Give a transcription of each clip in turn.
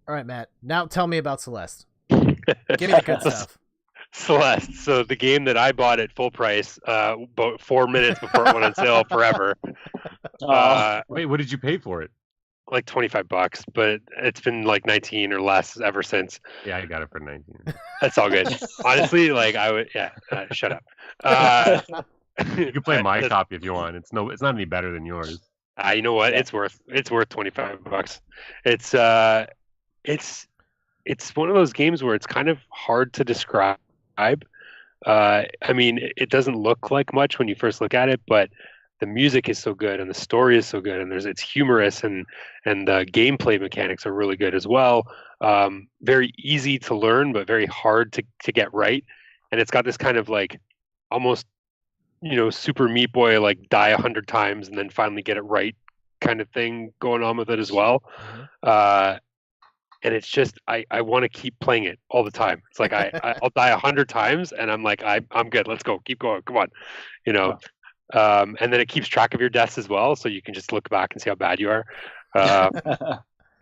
All right, Matt. Now tell me about Celeste. Give me the good stuff. Celeste. So the game that I bought at full price, about 4 minutes before it went on sale forever. Wait, what did you pay for it? Like $25, but it's been like 19 or less ever since. Yeah, I got it for 19. That's all good. Honestly, like I would, shut up. You can play my copy if you want. It's not any better than yours. You know what? Yeah. It's worth $25. It's one of those games where it's kind of hard to describe. I mean, it doesn't look like much when you first look at it, but the music is so good and the story is so good, and it's humorous, and the gameplay mechanics are really good as well. Very easy to learn, but very hard to get right. And it's got this kind of like almost, Super Meat Boy, like die 100 times and then finally get it right kind of thing going on with it as well. And it's just I want to keep playing it all the time. It's like I'll die 100 times and I'm like I'm good. Let's go. Keep going. Come on. And then it keeps track of your deaths as well, so you can just look back and see how bad you are.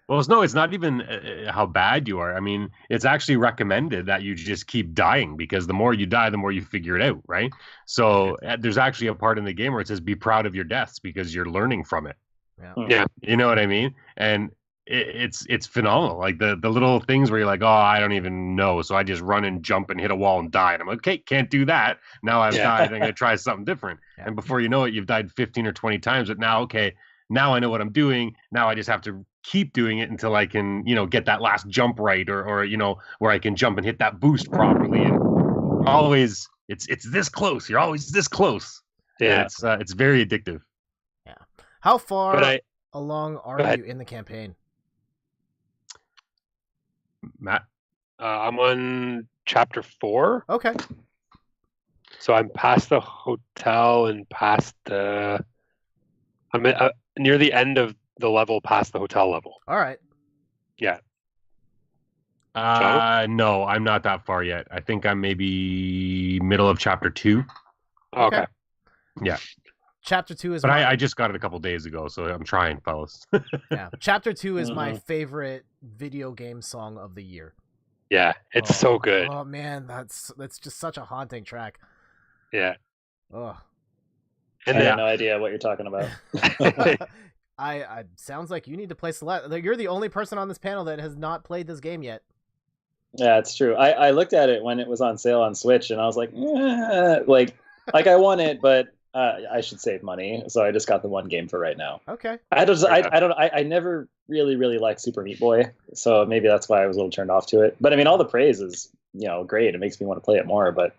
Well, it's not even how bad you are. I mean, it's actually recommended that you just keep dying, because the more you die, the more you figure it out, right? So there's actually a part in the game where it says be proud of your deaths because you're learning from it. Yeah. You know what I mean? And it's phenomenal. Like the little things where you're like, oh, I don't even know, so I just run and jump and hit a wall and die, and I'm like, okay, can't do that. Now I've died. I'm gonna try something different. And before you know it, you've died 15 or 20 times. But now I know what I'm doing. Now I just have to keep doing it until I can get that last jump right, or where I can jump and hit that boost properly. And always it's this close. You're always this close. Yeah, it's very addictive. Yeah. How far along are you in the campaign, Matt? I'm on chapter 4. Okay. So I'm past the hotel and past I'm near the end of the level, past the hotel level. All right. Yeah. No, I'm not that far yet. I think I'm maybe middle of chapter 2. Okay. Yeah. Chapter 2 is. But I just got it a couple days ago, so I'm trying, fellas. Yeah. Chapter 2 is my favorite video game song of the year. Yeah, it's so good. Oh man, that's just such a haunting track. Yeah. Oh. And I have no idea what you're talking about. I sounds like you need to play Celeste. You're the only person on this panel that has not played this game yet. Yeah, it's true. I looked at it when it was on sale on Switch, and I was like, like I want it, but I should save money, so I just got the one game for right now. Okay. I never really liked Super Meat Boy, so maybe that's why I was a little turned off to it. But I mean, all the praise is great. It makes me want to play it more, but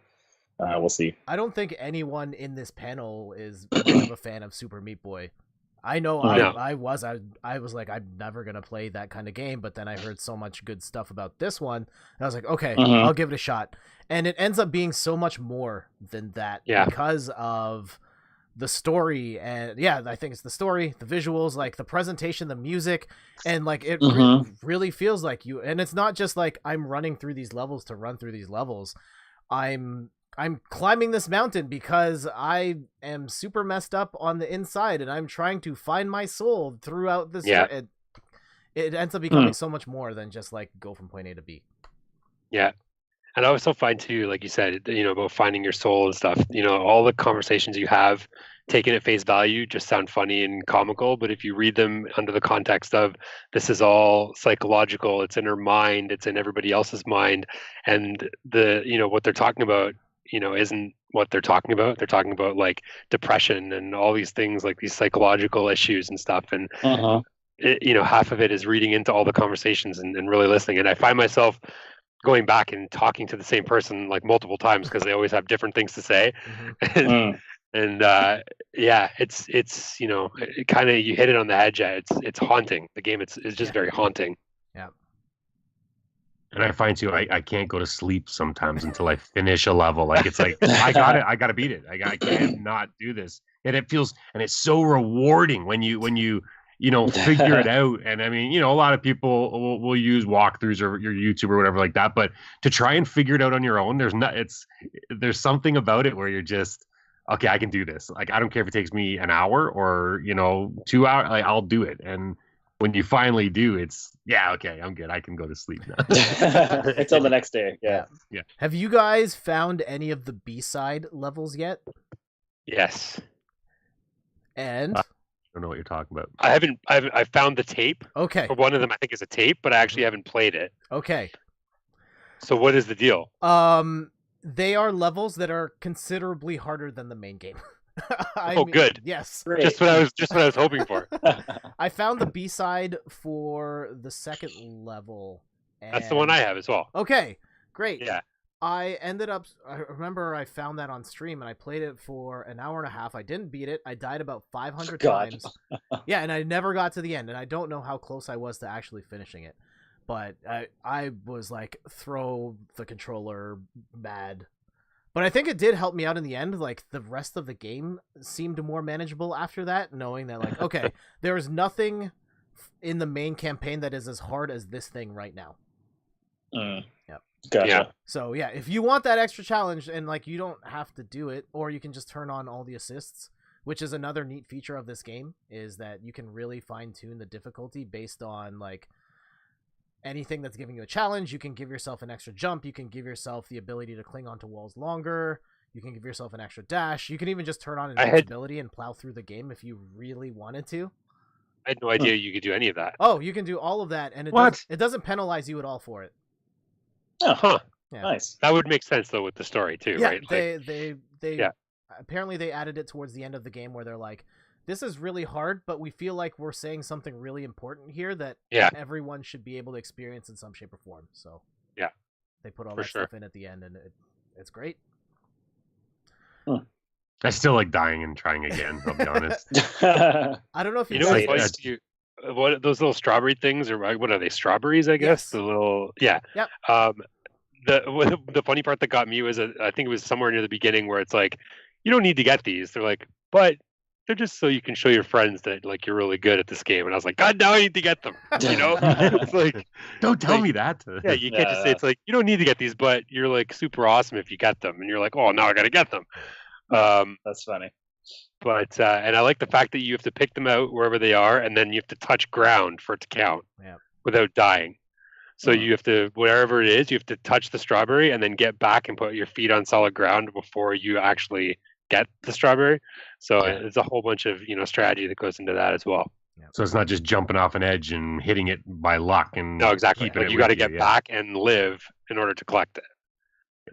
we'll see. I don't think anyone in this panel is much of a fan of Super Meat Boy. I know I was like, I'm never gonna play that kind of game, but then I heard so much good stuff about this one, and I was like, okay, I'll give it a shot. And it ends up being so much more than that because of the story, and I think it's the story, the visuals, like the presentation, the music, and like it really feels like you. And it's not just like I'm running through these levels to run through these levels. I'm climbing this mountain because I am super messed up on the inside, and I'm trying to find my soul throughout this. Yeah. It ends up becoming so much more than just like go from point A to B. Yeah. And I also find too, like you said, about finding your soul and stuff, all the conversations you have taken at face value just sound funny and comical. But if you read them under the context of this is all psychological, it's in her mind, it's in everybody else's mind. And what they're talking about, isn't what they're talking about. They're talking about like depression and all these things, like these psychological issues and stuff. And, half of it is reading into all the conversations and really listening. And I find myself going back and talking to the same person like multiple times because they always have different things to say. It's it kind of, you hit it on the head. It's haunting. The game it's just very haunting. Yeah. And I find too, I can't go to sleep sometimes until I finish a level. Like it's like I gotta beat it. I can't not do this. And it feels, and it's so rewarding when you figure it out. And I mean, a lot of people will use walkthroughs or your YouTube or whatever like that, but to try and figure it out on your own, there's something about it where you're just, okay, I can do this. Like, I don't care if it takes me an hour or, 2 hours, like, I'll do it. And when you finally do, it's okay, I'm good. I can go to sleep now. Until the next day. Yeah. Have you guys found any of the B-side levels yet? Yes. And I don't know what you're talking about. I found the tape. Okay. For one of them, I think is a tape, but I actually haven't played it. Okay. So what is the deal? They are levels that are considerably harder than the main game. Good. Yes. Great. Just what I was hoping for. I found the B-side for the second level. And... That's the one I have as well. Okay, great. Yeah. I remember I found that on stream and I played it for an hour and a half. I didn't beat it. I died about 500 times. Yeah, and I never got to the end, and I don't know how close I was to actually finishing it. But I was like, throw the controller mad. But I think it did help me out in the end. Like, the rest of the game seemed more manageable after that, knowing that, like, okay, there is nothing in the main campaign that is as hard as this thing right now. Yep. Gotcha. Yeah. So, yeah, if you want that extra challenge, and, like, you don't have to do it, or you can just turn on all the assists, which is another neat feature of this game, is that you can really fine-tune the difficulty based on, like, anything that's giving you a challenge. You can give yourself an extra jump. You can give yourself the ability to cling onto walls longer. You can give yourself an extra dash. You can even just turn on invincibility and plow through the game if you really wanted to. I had no idea you could do any of that. Oh, you can do all of that, and it doesn't penalize you at all for it. Oh, huh. Yeah. Nice. That would make sense though with the story too, Yeah, right? They apparently they added it towards the end of the game where they're like, this is really hard, but we feel like we're saying something really important here that everyone should be able to experience in some shape or form. So yeah, they put all that stuff in at the end, and it's great. I still like dying and trying again, I'll be honest. I don't know if you know what those little strawberry things, or what are they? Strawberries, I guess. Yes. The little Yep. The funny part that got me was I think it was somewhere near the beginning where it's like, you don't need to get these. They're like, but they're just so you can show your friends that like you're really good at this game. And I was like, God, now I need to get them. You know, it's like, don't tell me that. Yeah, you can't just say it's like you don't need to get these, but you're like super awesome if you get them. And you're like, oh, now I got to get them. That's funny. But and I like the fact that you have to pick them out wherever they are, and then you have to touch ground for it to count without dying. So you have to, wherever it is, you have to touch the strawberry and then get back and put your feet on solid ground before you actually get the strawberry. So it's a whole bunch of strategy that goes into that as well. So it's not just jumping off an edge and hitting it by luck and no, exactly. Like you got to get back and live in order to collect it.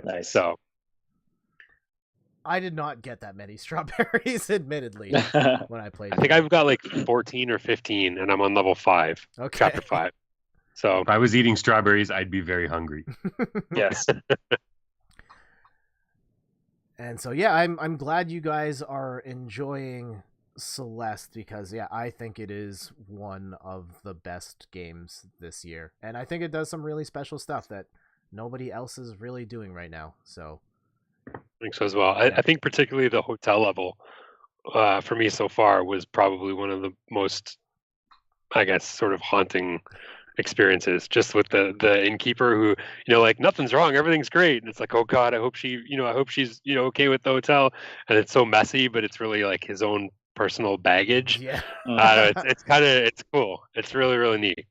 Nice. So I did not get that many strawberries, admittedly, when I played. I think I've got like 14 or 15, and I'm on level 5, chapter 5. So if I was eating strawberries, I'd be very hungry. Yes. And so, yeah, I'm glad you guys are enjoying Celeste because, I think it is one of the best games this year. And I think it does some really special stuff that nobody else is really doing right now. So I think so as well. I think particularly the hotel level for me so far was probably one of the most, I guess, sort of haunting experiences, just with the innkeeper who, like nothing's wrong, everything's great, and it's like, oh God, I hope she's okay with the hotel, and it's so messy, but it's really like his own personal baggage. Yeah. It's cool. It's really, really neat.